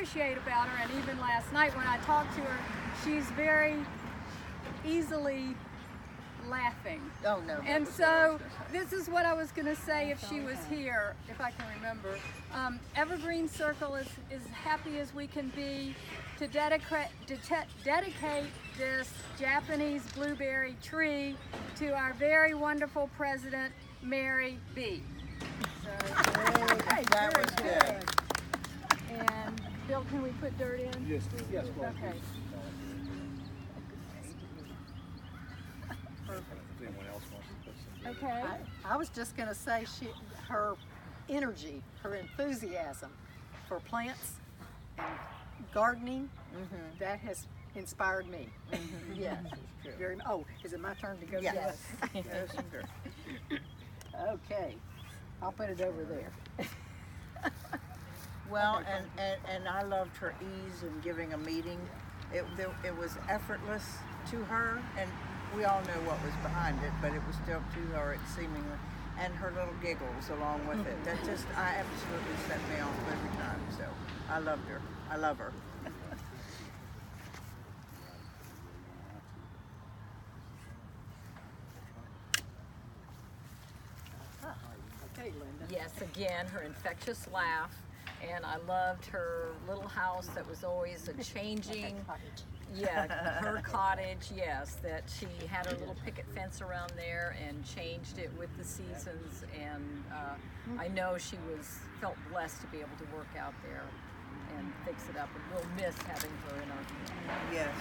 appreciate about her, and even last night when I talked to her, she's very easily laughing. Oh no. And so this is what I was going to say if she was here, if I can remember. Evergreen Circle is happy as we can be to dedicate this Japanese blueberry tree to our very wonderful president, Mary B. So, That was good. And Bill, can we put dirt in? Yes, yes. Okay. If anyone else wants to put some. Okay. I was just going to say her energy, her enthusiasm for plants and gardening, that has inspired me. Yes. Very. Oh, is it my turn to go? Yes. Yes. Okay. I'll put it over there. Well, and I loved her ease in giving a meeting. It was effortless to her, and we all know what was behind it, but it was still to her, it seemingly, and her little giggles along with it. That just, I absolutely set me off every time. So I loved her. I love her. Okay, Linda. Yes, again, her infectious laugh, and I loved her little house that was always a changing. Yeah, her cottage, yes, that she had her little picket fence around there and changed it with the seasons, and I know she felt blessed to be able to work out there and fix it up, and we'll miss having her in our community. Yes.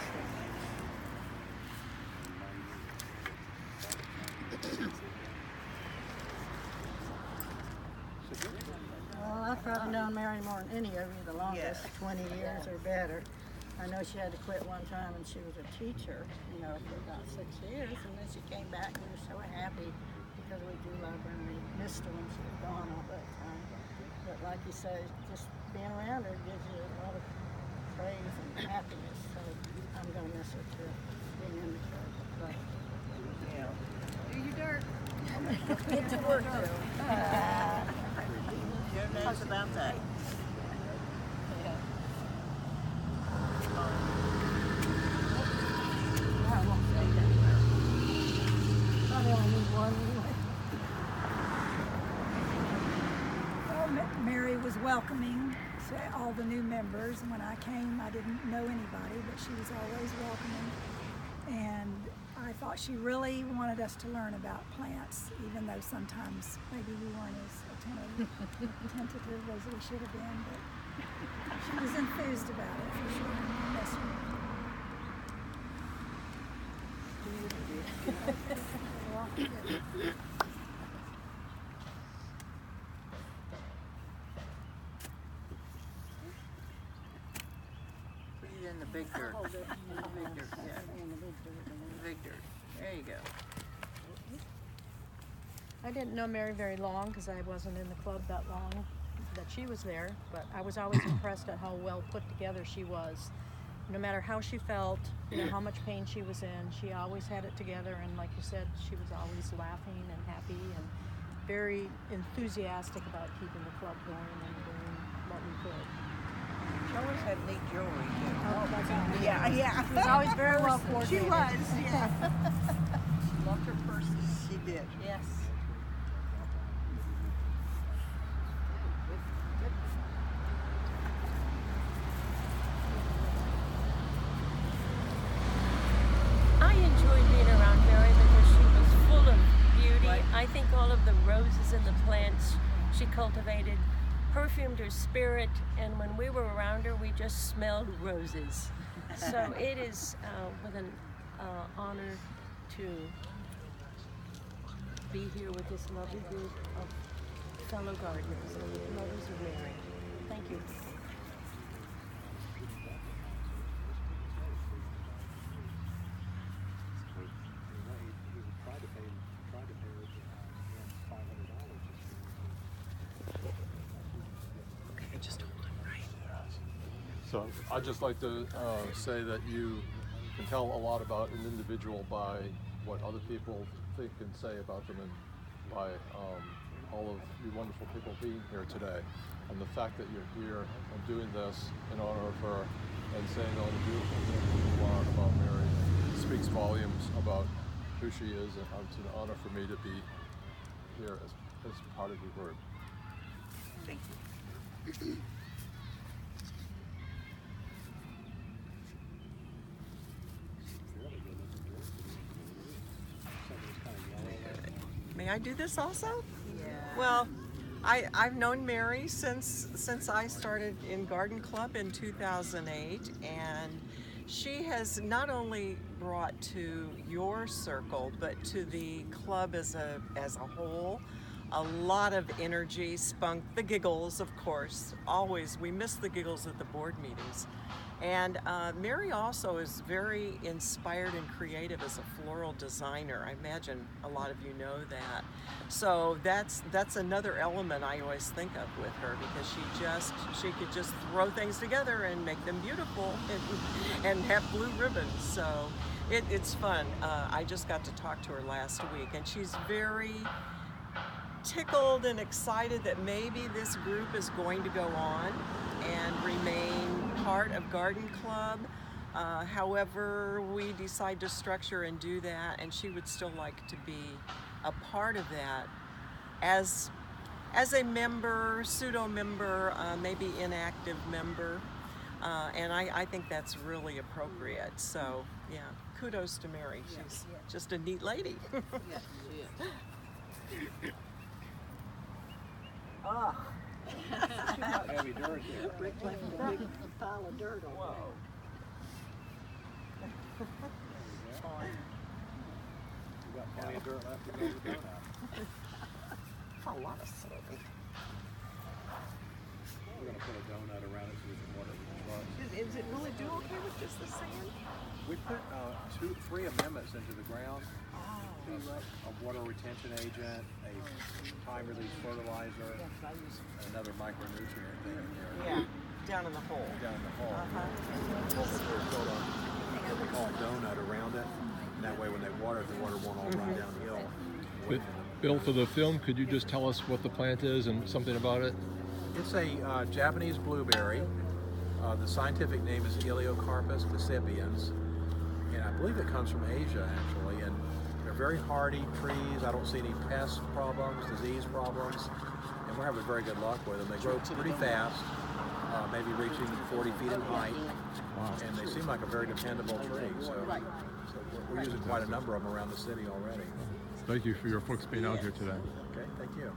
Well, I've probably known Mary more than any of you the longest, 20 years or better. I know she had to quit one time and she was a teacher, you know, for about 6 years, and then she came back and we were so happy because we do love her and we missed her when she was gone all that time. But like you say, just being around her gives you a lot of praise and happiness, so I'm going to miss her too, being in the church. But, Yeah. Do your dirt. Get to work, too. Who knows about that? I won't say that. Probably only need one anyway. Well, Mary was welcoming to all the new members. When I came, I didn't know anybody, but she was always welcoming. And I thought she really wanted us to learn about plants, even though sometimes maybe we weren't as tentative as we should have been. But she was enthused about it for sure. Yes, Put it in the big dirt. The big dirt, yeah. The big dirt. There you go. I didn't know Mary very long because I wasn't in the club that long that she was there, but I was always impressed at how well put together she was. No matter how she felt, you know, how much pain she was in, she always had it together, and like you said, she was always laughing and happy and very enthusiastic about keeping the club going and doing what we could. She always had neat jewelry too. Oh, that's all. Yeah, yeah. She was always very well coordinated. She was, yeah. She loved her person. She did. Yes. I enjoyed being around Mary because she was full of beauty. I think all of the roses and the plants she cultivated perfumed her spirit, and when we were around her, we just smelled roses. So it is with an honor to be here with this lovely group of fellow gardeners and lovers of Mary. Thank you. So I'd just like to say that you can tell a lot about an individual by what other people think and say about them, and by all of you wonderful people being here today. And the fact that you're here and doing this in honor of her and saying all the beautiful things you are about Mary speaks volumes about who she is, and it's an honor for me to be here as part of your group. Thank you. May I do this also? Yeah. Well, I've known Mary since I started in Garden Club in 2008, and she has not only brought to your circle, but to the club as a whole, a lot of energy, spunk, the giggles, of course. Always, we miss the giggles at the board meetings. And Mary also is very inspired and creative as a floral designer. I imagine a lot of you know that. So that's another element I always think of with her, because she could just throw things together and make them beautiful and have blue ribbons. So it's fun. I just got to talk to her last week, and she's very tickled and excited that maybe this group is going to go on and remain part of Garden Club. However we decide to structure and do that, and she would still like to be a part of that as a member, pseudo-member, maybe inactive member, and I think that's really appropriate. So yeah, kudos to Mary. She's just a neat lady. Yes, she is. Ah. Heavy dirt here. Rick left a big pile of dirt on Whoa. You got plenty of dirt left to go with that now. That's a lot of soil. We're gonna put a donut around it so we can water it with trucks. Is it really do okay with just the sand? We put 3 amendments into the ground. A water retention agent, a time-release fertilizer, and another micronutrient thing in there. Yeah, down in the hole. Down in the hole. We'll build what we call a donut around it, and that way when they water it, the water won't all run downhill. Bill, for the film, could you just tell us what the plant is and something about it? It's a Japanese blueberry. The scientific name is Elaeocarpus decipiens, and I believe it comes from Asia actually. And they're very hardy trees. I don't see any pest problems, disease problems, and we're having very good luck with them. They grow pretty fast, maybe reaching 40 feet in height, and they seem like a very dependable tree. So we're using quite a number of them around the city already. Thank you for your folks being out here today. Okay, thank you.